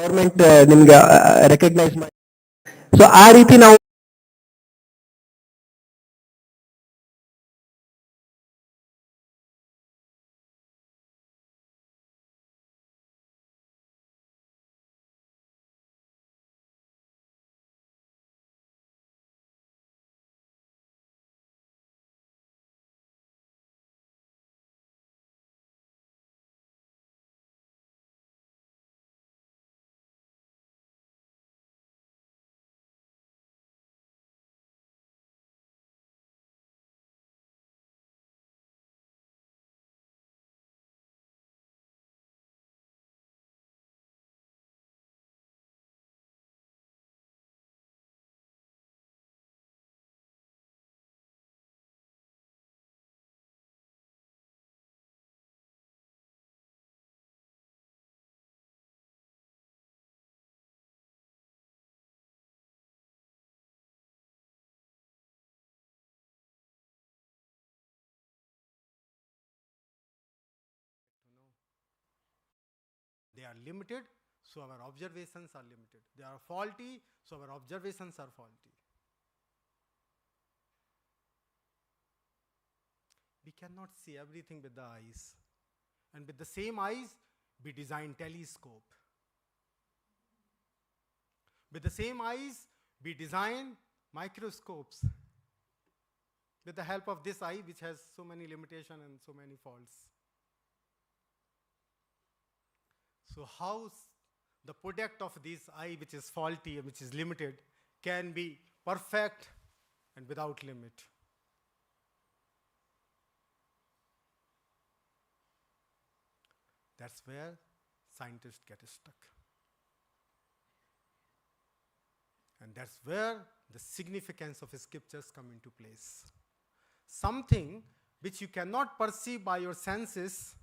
Government ನಿಮ್ಗೆ recognise ಮಾಡಿ. So ಆ ರೀತಿ ನಾವು They are limited, so our observations are limited. They are faulty, so our observations are faulty. We cannot see everything with the eyes. And with the same eyes, we design telescope. With the same eyes, we design microscopes. With the help of this eye, which has so many limitations and so many faults. So how the product of this eye, which is faulty and which is limited, can be perfect and without limit? That's where scientists get stuck. And that's where the significance of scriptures come into place. Something which you cannot perceive by your senses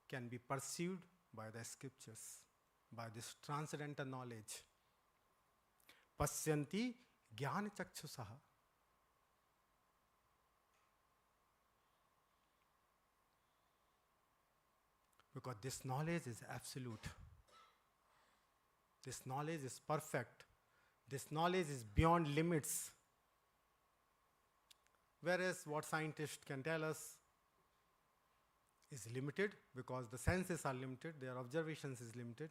can be perceived by the scriptures, by this transcendental knowledge. Pasyanti jnana chakshusaha. Because this knowledge is absolute. This knowledge is perfect. This knowledge is beyond limits. Whereas what scientists can tell us is limited, because the senses are limited, their observations is limited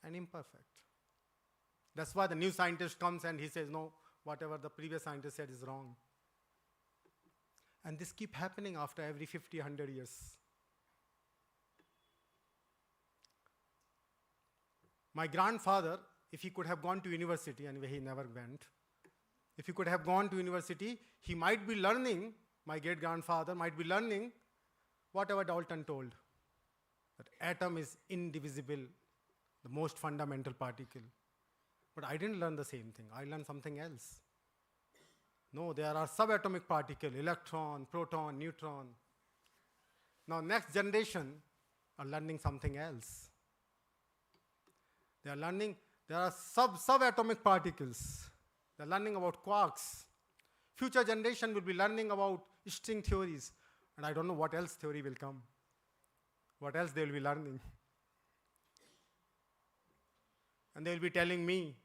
and imperfect. That's why the new scientist comes and he says, no, whatever the previous scientist said is wrong. And this keeps happening after every 50, 100 years. My grandfather, if he could have gone to university, anyway he never went, if he could have gone to university, he might be learning, my great-grandfather might be learning whatever Dalton told, that atom is indivisible, the most fundamental particle. But I didn't learn the same thing. I learned something else. No, there are subatomic particles, electron, proton, neutron. Now next generation are learning something else. They are learning, there are subatomic particles. They are learning about quarks. Future generation will be learning about string theories. And I don't know what else theory will come. What else they will be learning. And they will be telling me,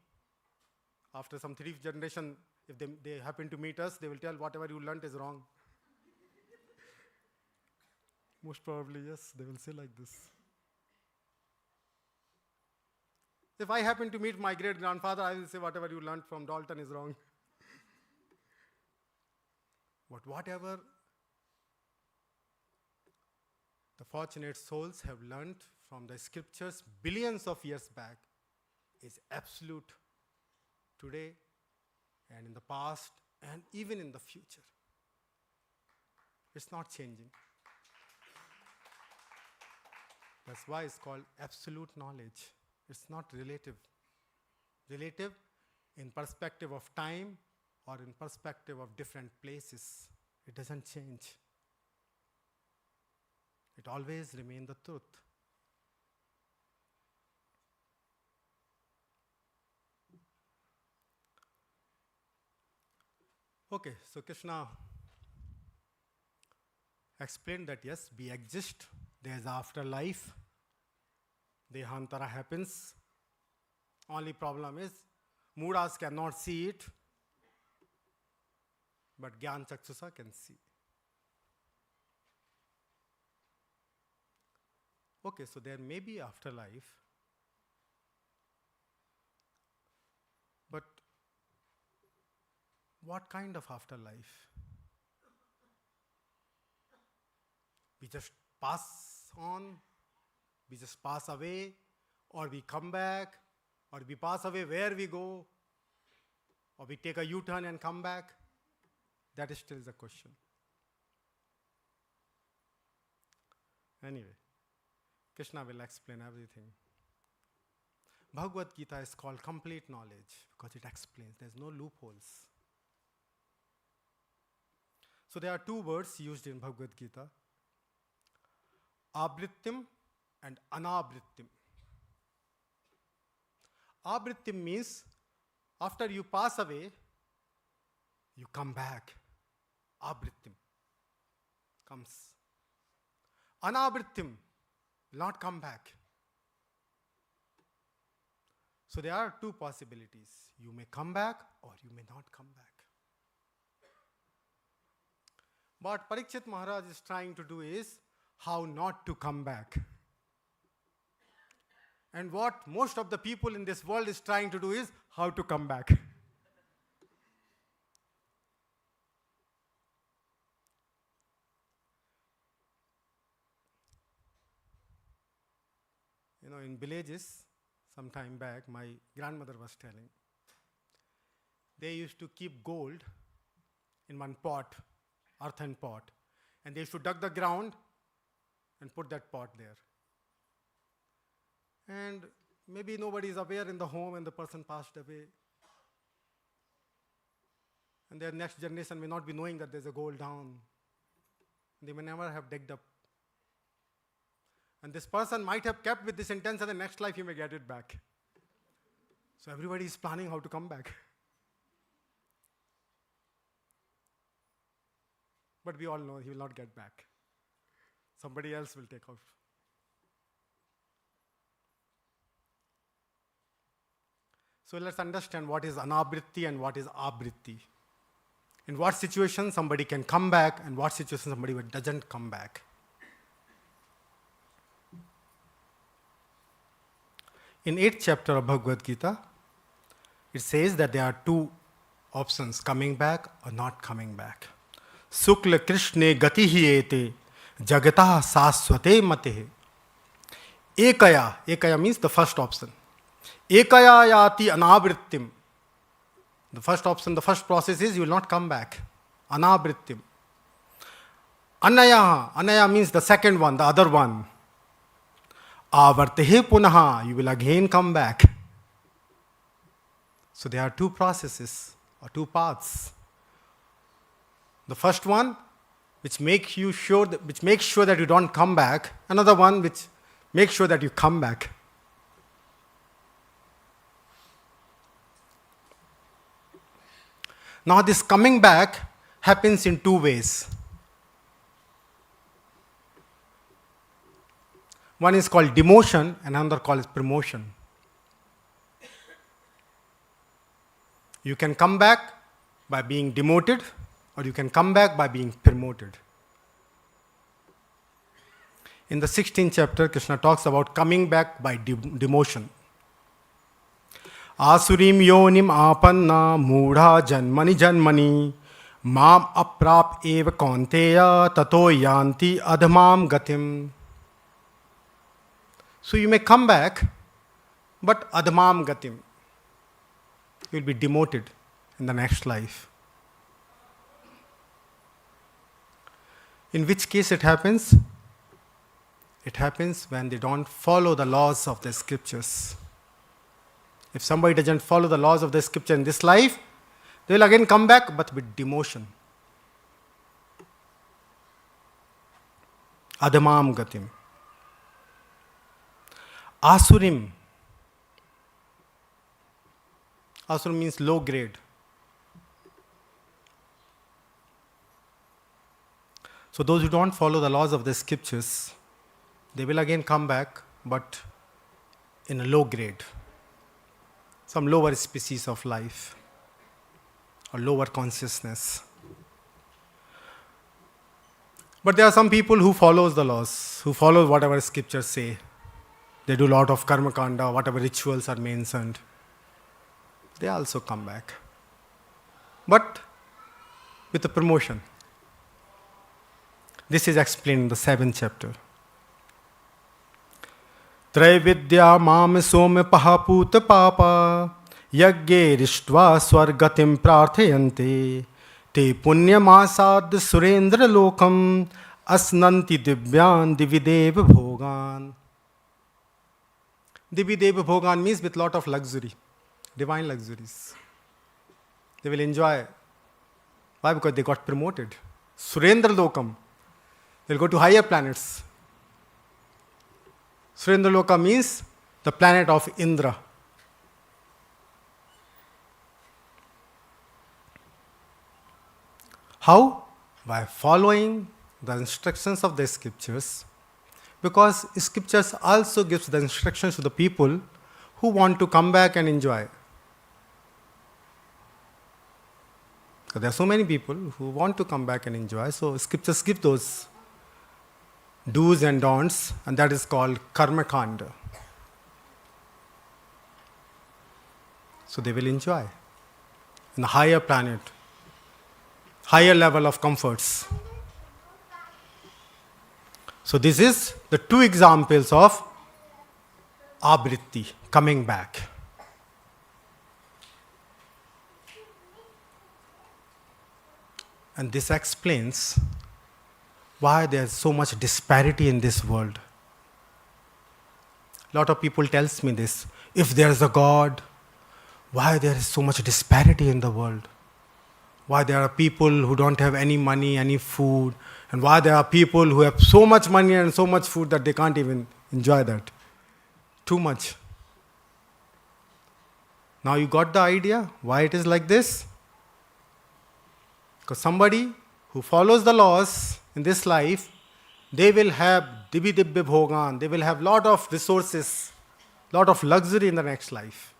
after some 3 generation, if they happen to meet us, they will tell whatever you learnt is wrong. Most probably, yes, they will say like this. If I happen to meet my great-grandfather, I will say whatever you learnt from Dalton is wrong. But whatever the fortunate souls have learnt from the scriptures billions of years back is absolute today and in the past and even in the future. It's not changing. That's why it's called absolute knowledge. It's not relative. Relative in perspective of time or in perspective of different places. It doesn't change. It always remains the truth. Okay, so Krishna explained that yes, we exist, there is afterlife, Dehantara happens. Only problem is, Moodas cannot see it, but Gyan Chaksusa can see. Okay, so there may be afterlife, but what kind of afterlife? We just pass on, we just pass away, or we come back, or we pass away where we go, or we take a U-turn and come back. That is still the question. Anyway, Krishna will explain everything. Bhagavad Gita is called complete knowledge because it explains. There's no loopholes. So there are two words used in Bhagavad Gita: abrittim and anabrittim. Abrittim means after you pass away, you come back. Abrittim comes. Anabrittim will not come back. So there are two possibilities. You may come back or you may not come back. What Parikshit Maharaj is trying to do is how not to come back. And what most of the people in this world is trying to do is how to come back. In villages, some time back, my grandmother was telling, they used to keep gold in one pot, earthen pot, and they used to dug the ground and put that pot there. And maybe nobody is aware in the home and the person passed away. And their next generation may not be knowing that there's a gold down. They may never have digged up. And this person might have kept with this intention, the next life he may get it back. So everybody is planning how to come back. But we all know he will not get back. Somebody else will take off. So let's understand what is anabritti and what is abritti. In what situation somebody can come back and what situation somebody doesn't come back. In 8th chapter of Bhagavad Gita, it says that there are two options, coming back or not coming back. Sukla Krishne gati hi ete jagata saswate mate. Ekaya means the first option. Ekaya yati anabrittim. The first option, the first process is you will not come back. Anabrittim. Anaya means the second one, the other one. Avartehe punaha, you will again come back. So there are two processes or two paths. The first one, which makes sure that you don't come back. Another one, which makes sure that you come back. Now this coming back happens in two ways. One is called demotion and another called promotion. You can come back by being demoted or you can come back by being promoted. In the 16th chapter, Krishna talks about coming back by demotion. Asurim yonim apanna mudha janmani mam aprap eva kaunteya tato yanti adhamam gatim. So you may come back, but adhamam gatim. You will be demoted in the next life. In which case it happens? It happens when they don't follow the laws of the scriptures. If somebody doesn't follow the laws of the scripture in this life, they will again come back, but with demotion. Adhamam gatim. Asurim. Asurim means low grade. So those who don't follow the laws of the scriptures, they will again come back, but in a low grade, some lower species of life or lower consciousness. But there are some people who follows the laws, who follow whatever scriptures say. They do a lot of karma kanda, whatever rituals are mentioned. They also come back. But with a promotion. This is explained in the 7th chapter. Traividya mam some pahaput papa yagye rishtva swargatim prarthayante te punyamasad surendra lokam asnanti divyan dividev bhogan. Dividev bhogan means with lot of luxury, divine luxuries. They will enjoy. Why? Because they got promoted. Surendra lokam. They'll go to higher planets. Surendra loka means the planet of Indra. How? By following the instructions of the scriptures. Because scriptures also gives the instructions to the people who want to come back and enjoy. Because there are so many people who want to come back and enjoy. So scriptures give those do's and don'ts, and that is called karma kanda. So they will enjoy in a higher planet, higher level of comforts. So this is the two examples of abritti, coming back. And this explains why there is so much disparity in this world. A lot of people tells me this. If there is a God, why there is so much disparity in the world? Why there are people who don't have any money, any food, and why there are people who have so much money and so much food that they can't even enjoy that. Too much. Now you got the idea why it is like this? Because somebody who follows the laws in this life, they will have dibi dibbi bhogan, they will have lot of resources, lot of luxury in the next life.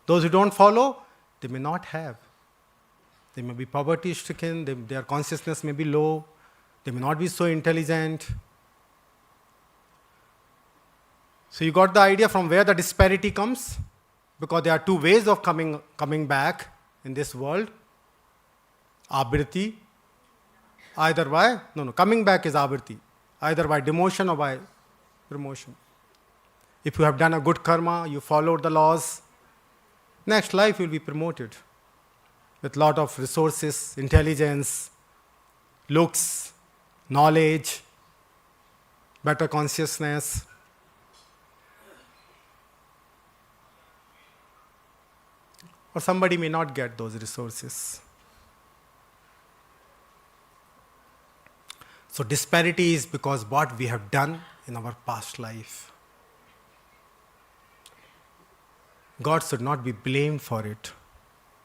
Those who don't follow, they may not have. They may be poverty stricken, their consciousness may be low, they may not be so intelligent. So you got the idea from where the disparity comes? Because there are two ways of coming back in this world. Abritti. Either by, coming back is abritti. Either by demotion or by promotion. If you have done a good karma, you followed the laws, next life you will be promoted with lot of resources, intelligence, looks, knowledge, better consciousness. Or somebody may not get those resources. So disparity is because what we have done in our past life. God should not be blamed for it.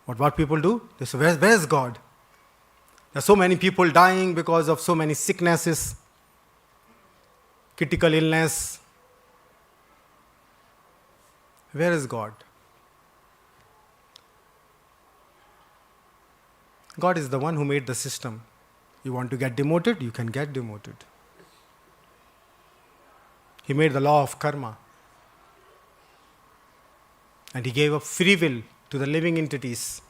But what people do? They say, where is God? There are so many people dying because of so many sicknesses, critical illness. Where is God? God is the one who made the system. You want to get demoted? You can get demoted. He made the law of karma. And He gave a free will to the living entities.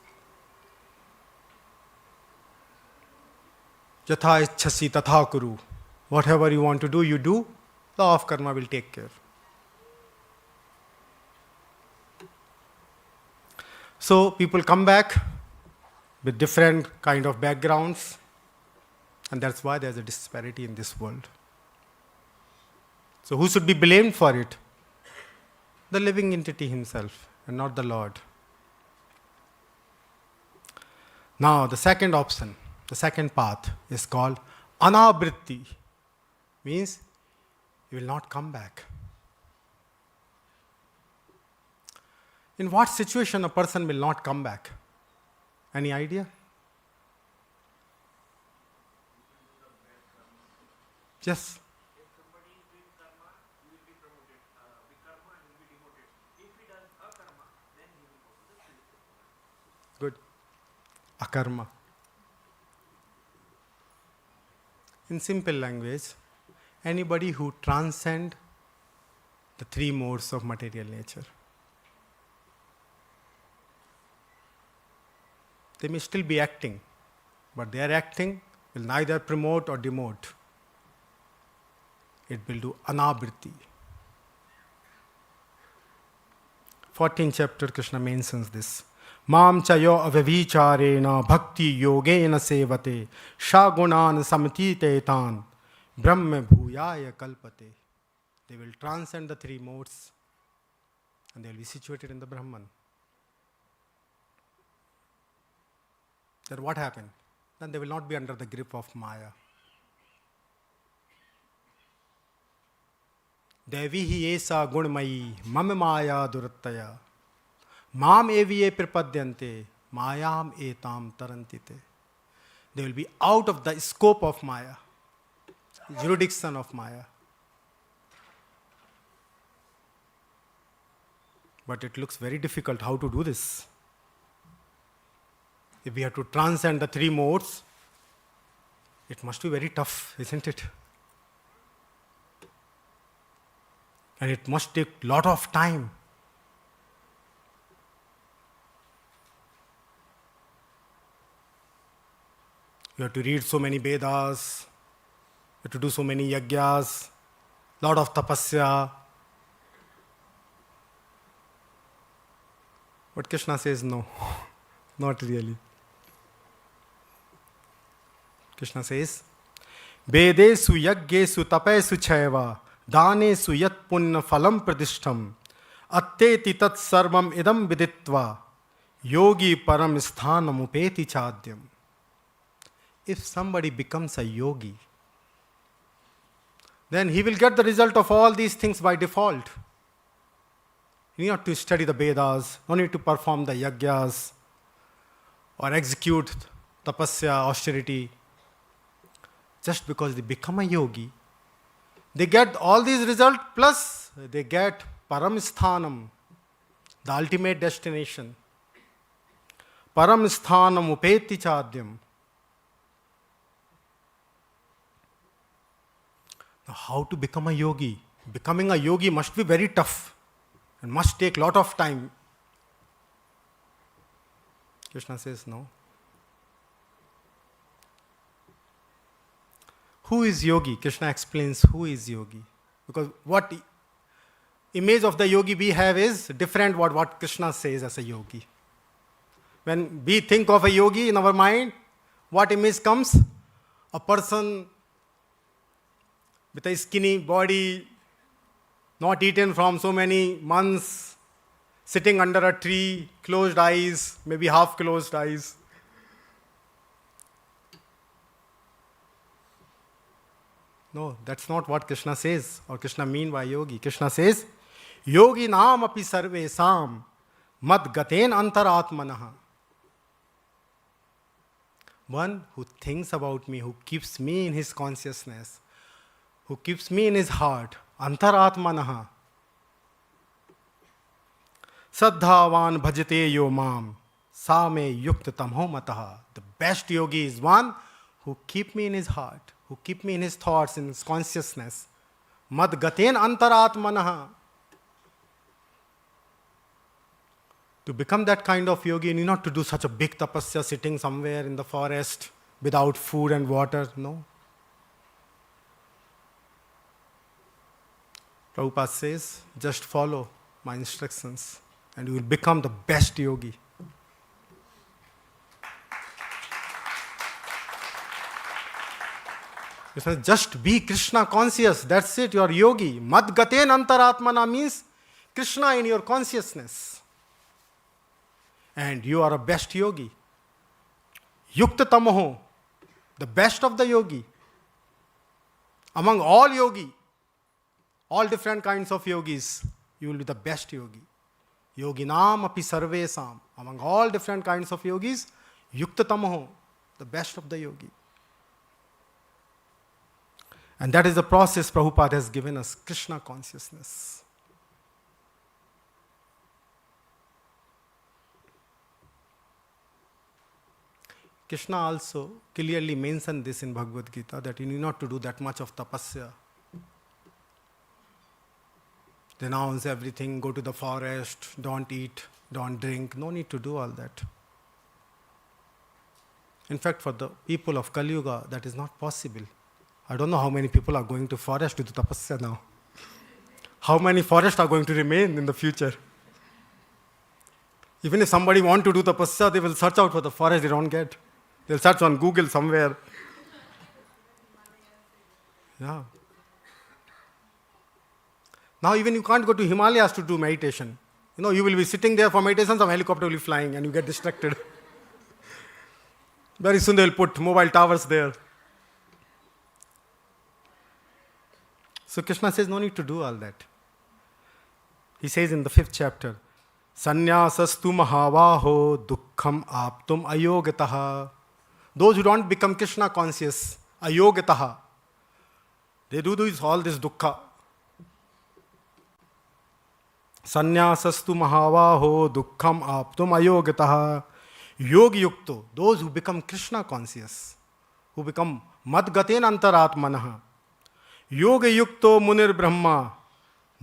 Yatha ichchasi tatha kuru. Whatever you want to do, you do. Law of karma will take care. So people come back with different kind of backgrounds. And that's why there's a disparity in this world. So who should be blamed for it? The living entity himself and not the Lord. Now the second option, the second path is called anabritti. Means you will not come back. In what situation a person will not come back? Any idea? Yes. If somebody is doing karma, he will be promoted. Good. Akarma. In simple language, anybody who transcend the three modes of material nature. They may still be acting, but their acting will neither promote or demote. It will do anabriti. 14th chapter, Krishna mentions this. Mam chayo avavicharena bhakti yogena sevate shagunan samatite tan brahma bhuyaya kalpate. They will transcend the three modes and they will be situated in the Brahman. Then what happened? Then they will not be under the grip of Maya. Devi hi esa gunmayi mam maya durattaya mam eviye prapadyante mayam etam tarantite. They will be out of the scope of Maya, jurisdiction of Maya. But it looks very difficult how to do this. If we have to transcend the three modes, it must be very tough, isn't it? And it must take a lot of time. You have to read so many Vedas, you have to do so many yajnas, lot of tapasya. But Krishna says no, not really. Krishna says, Vedesu yajnesu tapesu chaiva danesu yat punna phalam pradishtam atteti tat sarvam idam viditva yogi param sthanam upeti chadyam. If somebody becomes a yogi, then he will get the result of all these things by default. You need not to study the Vedas, no need to perform the yajnas or execute tapasya, austerity. Just because they become a yogi, they get all these results, plus they get paramsthanam, the ultimate destination. Paramsthanam upeti chadyam. Now, how to become a yogi? Becoming a yogi must be very tough and must take a lot of time. Krishna says no. Who is yogi? Krishna explains who is yogi. Because what image of the yogi we have is different what Krishna says as a yogi. When we think of a yogi in our mind, what image comes? A person with a skinny body, not eaten from so many months, sitting under a tree, closed eyes, maybe half closed eyes. No, that's not what Krishna says or Krishna mean by yogi. Krishna says, yogi naam api sarve sam mad gaten antaratmanaha. One who thinks about me, who keeps me in his consciousness, who keeps me in his heart, antaratmanaha. Saddhavan bhajate yo mam same yukta tamho mataha. The best yogi is one who keep me in his heart, who keep me in his thoughts, in his consciousness. Mad gaten antaratmanaha. To become that kind of yogi, you need not to do such a big tapasya sitting somewhere in the forest without food and water. No. Prabhupada says, just follow my instructions and you will become the best yogi. He says, just be Krishna conscious, that's it, you are yogi. Mad gaten antaratmana means Krishna in your consciousness. And you are a best yogi. Yukta tamaho, the best of the yogi. Among all yogi, all different kinds of yogis, you will be the best yogi. Yoginam api sarvesam. Among all different kinds of yogis, yukta tamaho, the best of the yogi. And that is the process Prabhupada has given us, Krishna consciousness. Krishna also clearly mentioned this in Bhagavad Gita, that you need not to do that much of tapasya. Denounce everything, go to the forest, don't eat, don't drink. No need to do all that. In fact, for the people of Kali Yuga, that is not possible. I don't know how many people are going to forest to do tapasya now. How many forests are going to remain in the future? Even if somebody want to do tapasya, they will search out for the forest they don't get. They'll search on Google somewhere. Yeah. Now even you can't go to Himalayas to do meditation. You will be sitting there for meditation, some helicopter will be flying and you get distracted. Very soon they will put mobile towers there. So Krishna says no need to do all that. He says in the 5th chapter, Sanyasastu mahavaho dukkham aptum ayogataha. Those who don't become Krishna conscious, ayogataha, they do all this dukkha. Sanyasastu mahavaho dukkham aptum ayogataha. Yogi yukto, those who become Krishna conscious, who become madgaten antaratmanaha. Yoga yukto munir brahma.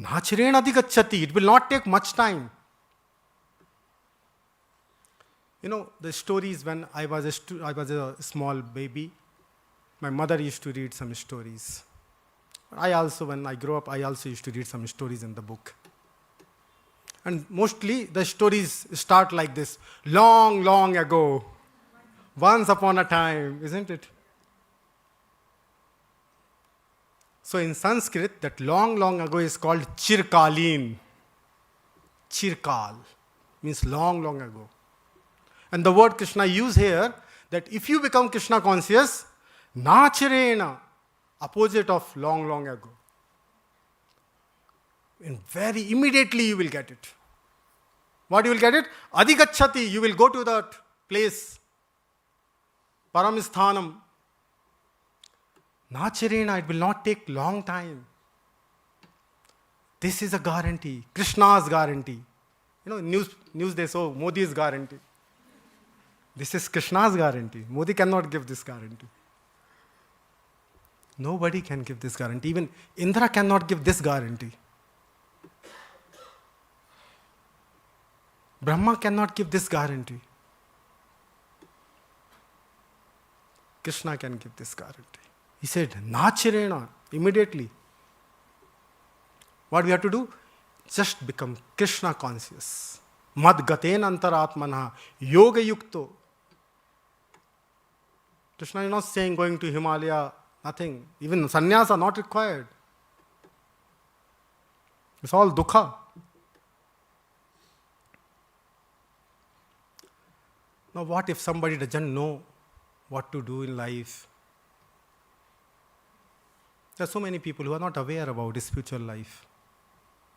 Nachirena adhigacchati. It will not take much time. The stories when I was a small baby, my mother used to read some stories. I also, when I grew up, I also used to read some stories in the book. And mostly the stories start like this. Long, long ago. Once upon a time, isn't it? So in Sanskrit, that long, long ago is called Chirkalin. Chirkal means long, long ago. And the word Krishna used here, that if you become Krishna conscious, nachirena, opposite of long, long ago. And very immediately you will get it. What you will get it? Adhigacchati, you will go to that place. Paramisthanam. Nachirena, it will not take long time. This is a guarantee. Krishna's guarantee. News they show Modi's guarantee. This is Krishna's guarantee. Modi cannot give this guarantee. Nobody can give this guarantee. Even Indra cannot give this guarantee. Brahma cannot give this guarantee. Krishna can give this guarantee. He said, Nachirena, immediately. What we have to do? Just become Krishna conscious. Madgaten antaratmana, yoga yukto. Krishna is not saying going to Himalaya, nothing. Even sannyas are not required. It's all dukkha. Now what if somebody doesn't know what to do in life? There are so many people who are not aware about this spiritual life.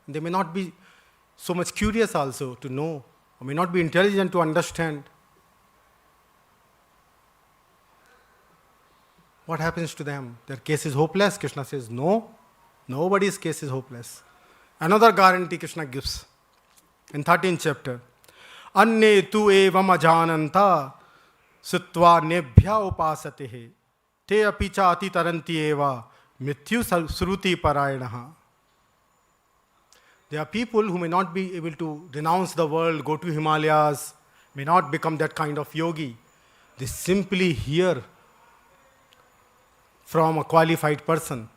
They may not be so much curious also to know, or may not be intelligent to understand. What happens to them? Their case is hopeless. Krishna says, no, nobody's case is hopeless. Another guarantee Krishna gives in 13th chapter. Anne tu evam ajananta sutva nebhya upasatehe te apicha ati taranti eva mithyu sruti parayanaha. There are people who may not be able to renounce the world, go to Himalayas, may not become that kind of yogi. They simply hear from a qualified person.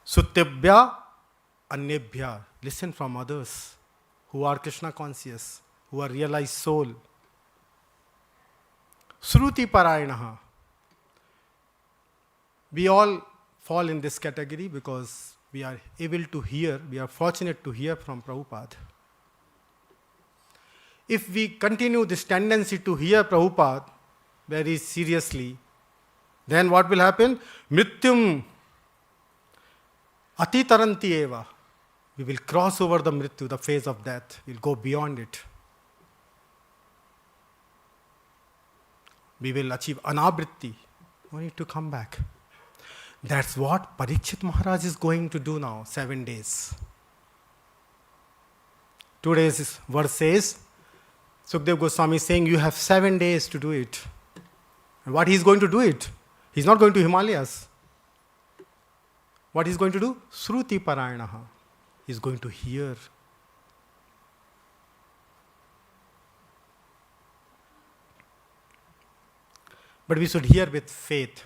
Suttebhya annebhya. Listen from others who are Krishna conscious, who are realized soul. Sruti parayanaha. We all fall in this category because we are able to hear, we are fortunate to hear from Prabhupada. If we continue this tendency to hear Prabhupada very seriously, then what will happen? Mrityum atitaranti eva. We will cross over the mrityu, the phase of death. We will go beyond it. We will achieve anavritti. We need to come back. That's what Parikshit Maharaj is going to do now, 7 days. Today's verse says, Sukdev Goswami is saying, you have 7 days to do it. And what he is going to do it? He is not going to Himalayas. What he is going to do? Shruti Parayanaha. He is going to hear. But we should hear with faith.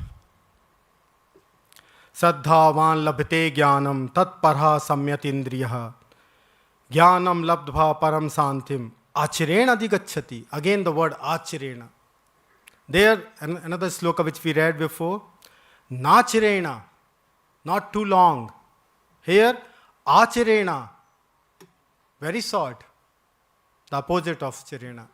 Saddhavan labhte jnanam tat parha samyatindriyaha jnanam labdha param santim acharena digacchati. Again the word acharena. There another sloka which we read before. Nacharena, not too long. Here acharena, very short. The opposite of charena.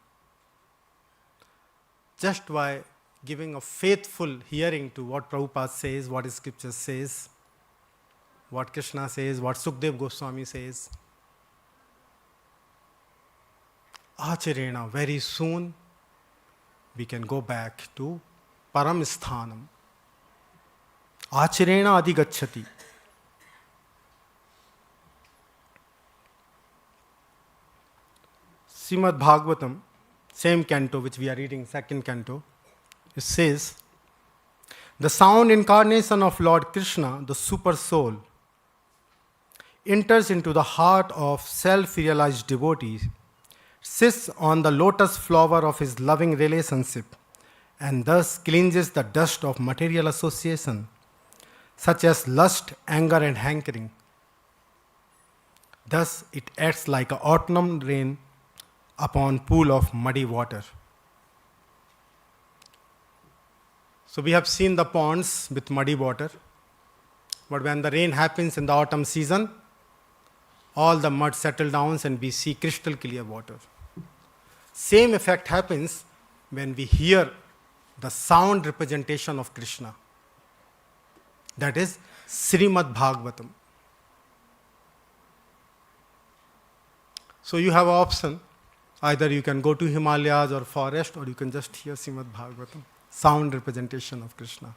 Just by giving a faithful hearing to what Prabhupada says, what his scripture says, what Krishna says, what Sukdev Goswami says. Acharena, very soon we can go back to Param Sthanam. Acharena Adigacchati. Srimad Bhagavatam, same canto which we are reading, second canto, it says, the sound incarnation of Lord Krishna, the super soul, enters into the heart of self-realized devotees, sits on the lotus flower of his loving relationship, and thus cleanses the dust of material association, such as lust, anger, and hankering. Thus it acts like an autumn rain upon pool of muddy water. So we have seen the ponds with muddy water, but when the rain happens in the autumn season, all the mud settles down and we see crystal clear water. Same effect happens when we hear the sound representation of Krishna. That is Srimad Bhagavatam. So you have an option. Either you can go to Himalayas or forest, or you can just hear Srimad Bhagavatam. Sound representation of Krishna.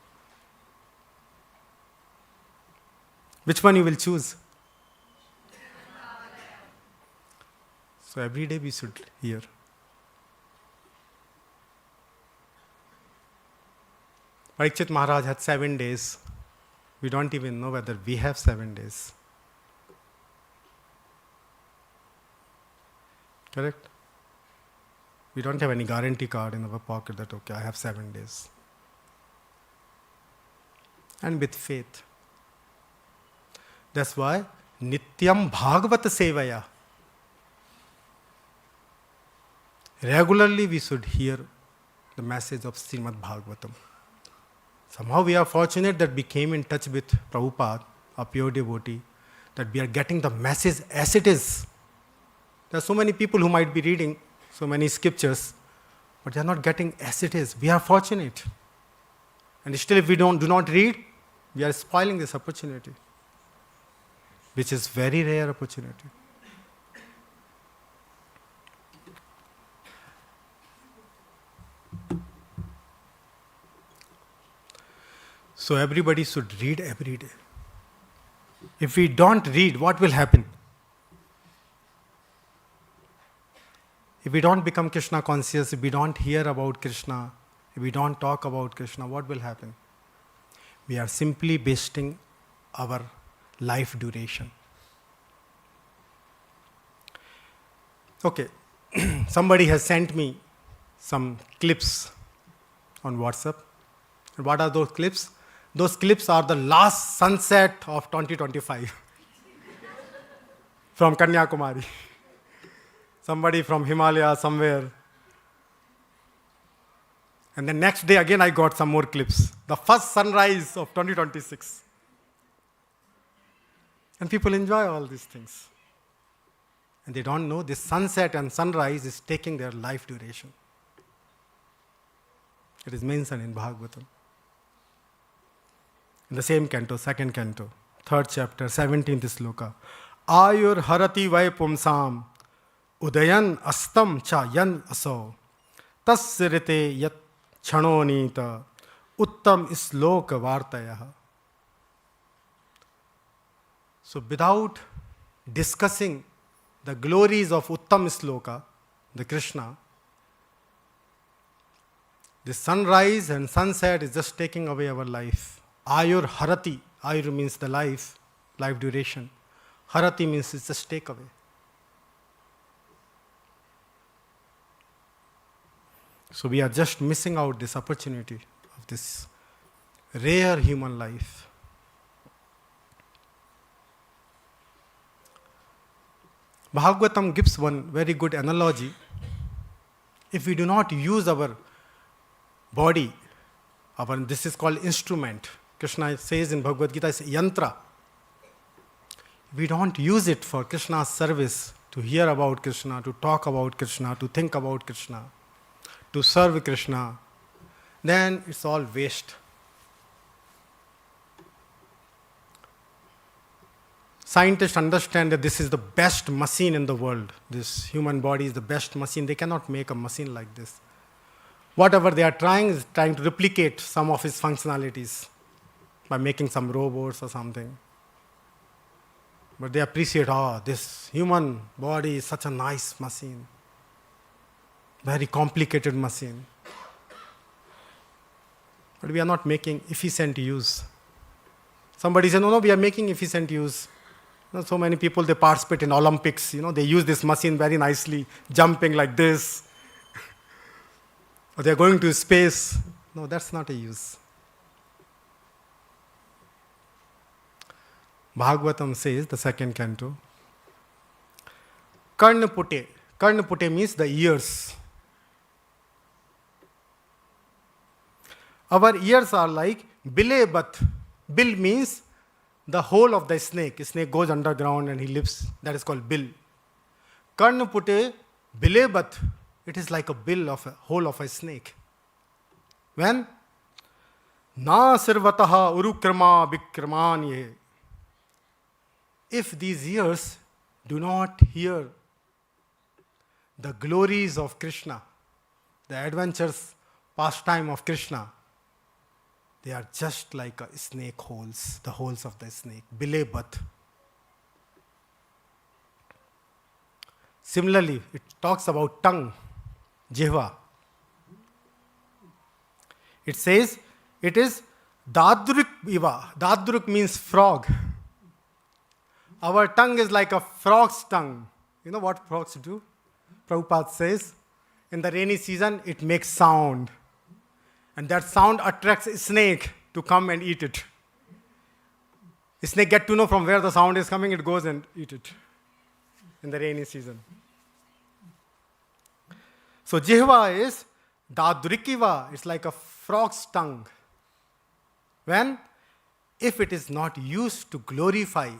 Which one you will choose? So every day we should hear. Parikshit Maharaj had 7 days. We don't even know whether we have 7 days. Correct? We don't have any guarantee card in our pocket that, okay, I have 7 days. And with faith. That's why Nityam Bhagavata Sevaya. Regularly we should hear the message of Srimad Bhagavatam. Somehow we are fortunate that we came in touch with Prabhupada, a pure devotee, that we are getting the message as it is. There are so many people who might be reading so many scriptures, but they are not getting as it is. We are fortunate. And still if we do not read, we are spoiling this opportunity, which is very rare opportunity. So everybody should read every day. If we don't read, what will happen? If we don't become Krishna conscious, if we don't hear about Krishna, if we don't talk about Krishna, what will happen? We are simply wasting our life duration. Okay, somebody has sent me some clips on WhatsApp. And what are those clips? Those clips are the last sunset of 2025 from Kanyakumari. Somebody from Himalaya somewhere. And the next day again I got some more clips. The first sunrise of 2026. And people enjoy all these things. And they don't know this sunset and sunrise is taking their life duration. It is mentioned in Bhagavatam. In the same canto, second canto, third chapter, 17th sloka. Ayur harati vai pumsam udayan astam cha yan aso tasrite yat chanonita uttam isloka vartayaha. So without discussing the glories of Uttam Sloka, the Krishna, The sunrise and sunset is just taking away our life. Ayur harati. Ayur means the life duration. Harati means it's just take away. So we are just missing out this opportunity of this rare human life. Bhagavatam gives one very good analogy. If we do not use our body, this is called instrument. Krishna says in Bhagavad Gita, it's yantra. We don't use it for Krishna's service, to hear about Krishna, to talk about Krishna, to think about Krishna, to serve Krishna, then it's all waste. Scientists understand that this is the best machine in the world. This human body is the best machine. They cannot make a machine like this. Whatever they are trying is trying to replicate some of its functionalities by making some robots or something. But they appreciate, this human body is such a nice machine. Very complicated machine. But we are not making efficient use. Somebody said, no, we are making efficient use. So many people, they participate in Olympics, they use this machine very nicely, jumping like this. Or they are going to space. No, that's not a use. Bhagavatam says, the second canto, Karna Pute. Karna Pute means the ears. Our ears are like bilebat. Bil means the hole of the snake. A snake goes underground and he lives. That is called bill. Karna Pute bilebat. It is like a bill of a hole of a snake. When? Na sirvataha urukrama bikramanye. If these ears do not hear the glories of Krishna, the adventures, pastime of Krishna, they are just like a snake holes, the holes of the snake. Bilebat. Similarly, it talks about tongue, jihva. It says it is dadruk iva. Dadruk means frog. Our tongue is like a frog's tongue. You know what frogs do? Prabhupada says, in the rainy season, it makes sound. And that sound attracts a snake to come and eat it. The snake gets to know from where the sound is coming, it goes and eat it in the rainy season. So jihva is dadrikiva. It's like a frog's tongue. When? If it is not used to glorify.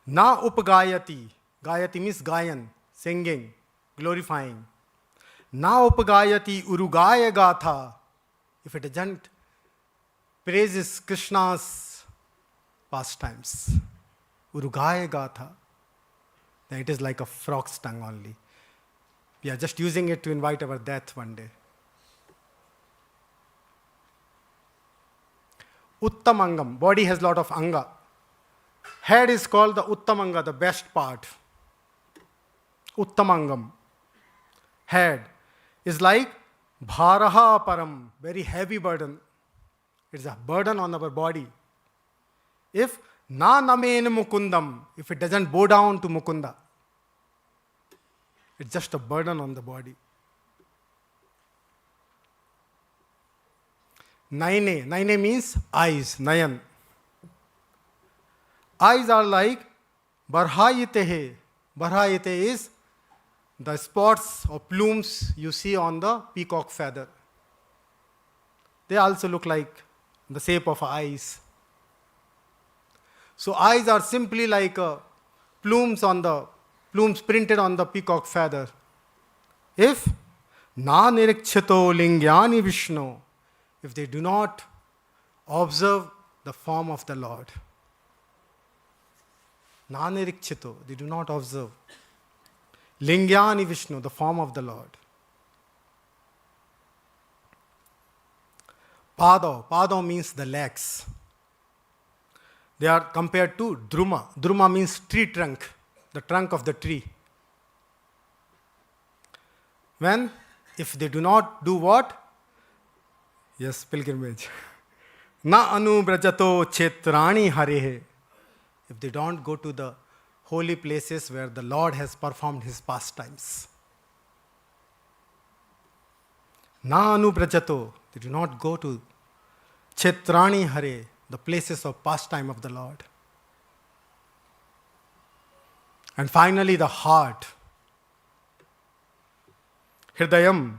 Na upagayati. Gayati means gayan, singing, glorifying. Na upagayati urugaya gatha. If it doesn't praises Krishna's pastimes, urugaya gatha, then it is like a frog's tongue only. We are just using it to invite our death one day. Uttamangam. Body has a lot of anga. Head is called the Uttamanga, the best part. Uttamangam. Head is like bharaha param, very heavy burden. It's a burden on our body. If na namen mukundam, if it doesn't bow down to Mukunda, it's just a burden on the body. Naine. Naine means eyes, nayan. Eyes are like barhayite. Barhayite is the spots or plumes you see on the peacock feather. They also look like the shape of eyes. So eyes are simply like plumes printed on the peacock feather. If na nirikshito lingyani Vishnu, if they do not observe the form of the Lord. Na nirikshito, they do not observe. Lingyani Vishnu, the form of the Lord. Pada. Pada means the legs. They are compared to druma. Druma means tree trunk, the trunk of the tree. When if they do not do what? Yes, pilgrimage. Na anubrajato chetrani harehe. If they don't go to the holy places where the Lord has performed his pastimes. Na anubrajato. They do not go to chetrani hare, the places of pastime of the Lord. And finally, the heart. Hridayam.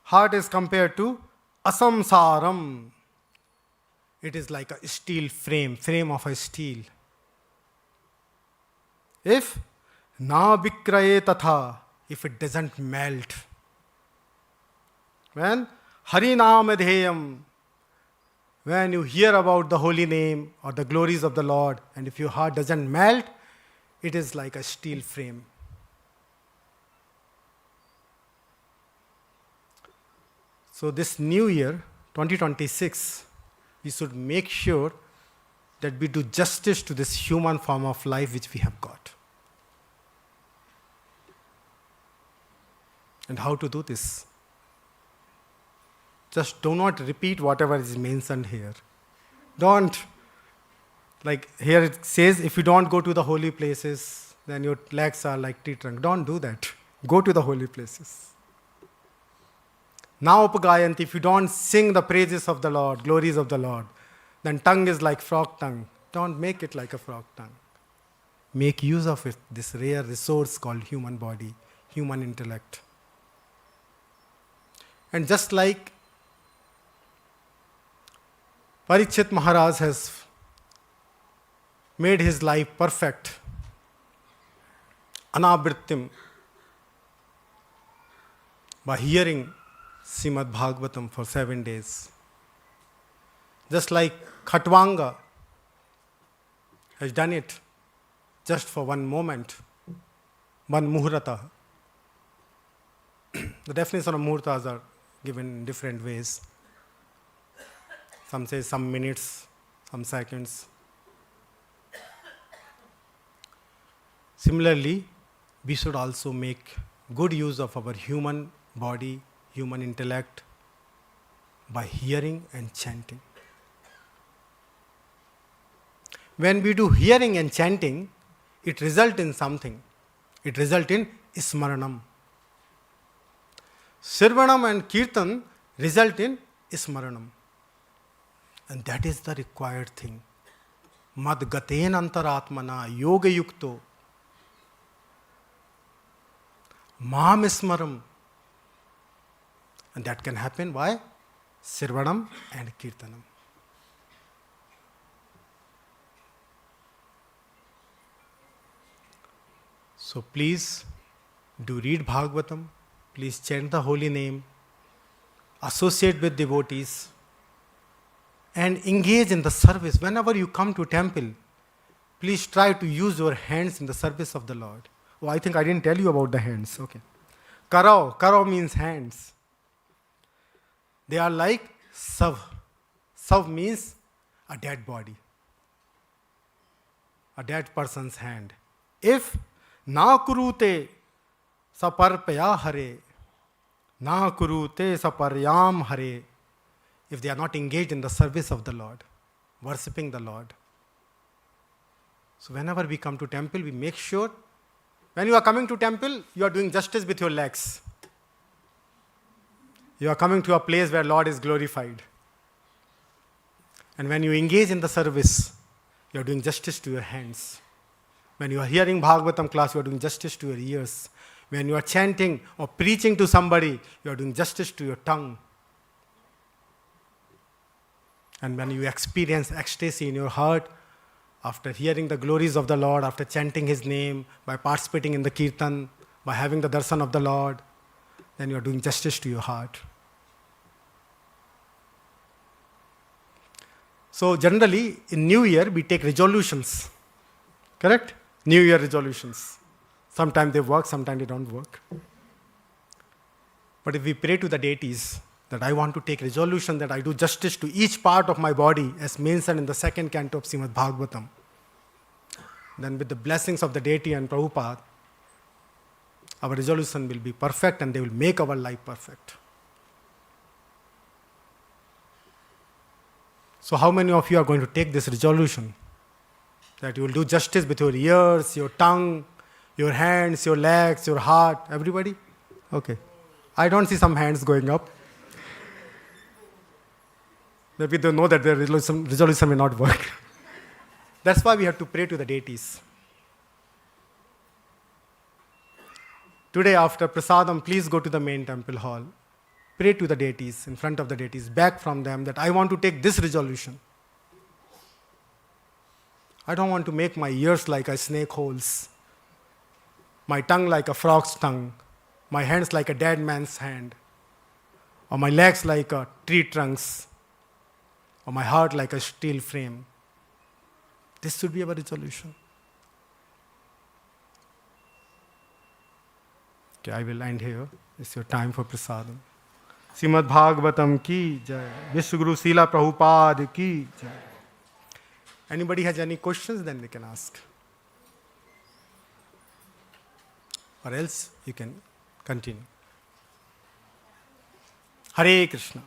Heart is compared to asamsaram. It is like a steel frame of a steel. If na vikraye tatha, if it doesn't melt. When harinam when you hear about the holy name or the glories of the Lord, and if your heart doesn't melt, it is like a steel frame. So this new year, 2026, we should make sure that we do justice to this human form of life which we have got. And how to do this? Just do not repeat whatever is mentioned here. Don't. Like here it says, if you don't go to the holy places, then your legs are like tree trunk. Don't do that. Go to the holy places. Now upagayanti, if you don't sing the praises of the Lord, glories of the Lord, then tongue is like frog tongue. Don't make it like a frog tongue. Make use of it, this rare resource called human body, human intellect. And just like Parikshit Maharaj has made his life perfect, anabrittim, by hearing Srimad Bhagavatam for 7 days. Just like Khatwanga has done it just for one moment, one muhurata. The definition of muhurtas are given in different ways. Some say some minutes, some seconds. Similarly, we should also make good use of our human body, human intellect by hearing and chanting. When we do hearing and chanting, it results in something. It results in smaranam. Sirvanam and kirtan result in smaranam. And that is the required thing. Mad gaten antaratmana yoga yukto Maham Smaram. And that can happen by Sirvanam and Kirtanam. So please do read Bhagavatam, please chant the holy name, associate with devotees, and engage in the service. Whenever you come to temple, please try to use your hands in the service of the Lord. Oh, I think I didn't tell you about the hands. Okay. Karao. Karao means hands. They are like sav. Sav means a dead body. A dead person's hand. If na kurute saparpaya hare, na kurute saparyam hare, if they are not engaged in the service of the Lord, worshipping the Lord. So whenever we come to temple, we make sure, when you are coming to temple, you are doing justice with your legs. You are coming to a place where Lord is glorified. And when you engage in the service, you are doing justice to your hands. When you are hearing Bhagavatam class, you are doing justice to your ears. When you are chanting or preaching to somebody, you are doing justice to your tongue. And when you experience ecstasy in your heart, after hearing the glories of the Lord, after chanting His name, by participating in the kirtan, by having the darshan of the Lord, then you are doing justice to your heart. So generally, in New Year, we take resolutions. Correct? New Year resolutions. Sometimes they work, sometimes they don't work. But if we pray to the deities, that I want to take resolution that I do justice to each part of my body, as mentioned in the second canto of Srimad Bhagavatam, then with the blessings of the deity and Prabhupada, our resolution will be perfect and they will make our life perfect. So how many of you are going to take this resolution? That you will do justice with your ears, your tongue, your hands, your legs, your heart, everybody? Okay. I don't see some hands going up. Maybe they know that their resolution may not work. That's why we have to pray to the deities. Today after prasadam, please go to the main temple hall. Pray to the deities, in front of the deities, beg from them that I want to take this resolution. I don't want to make my ears like a snake holes, my tongue like a frog's tongue, my hands like a dead man's hand, or my legs like a tree trunks, or my heart like a steel frame. This should be our resolution. Okay, I will end here. It's your time for prasadam. Srimad Bhagavatam ki jai. Vishwaguru Srila Prabhupada ki jai. Anybody has any questions, then they can ask. Or else you can continue. Hare Krishna.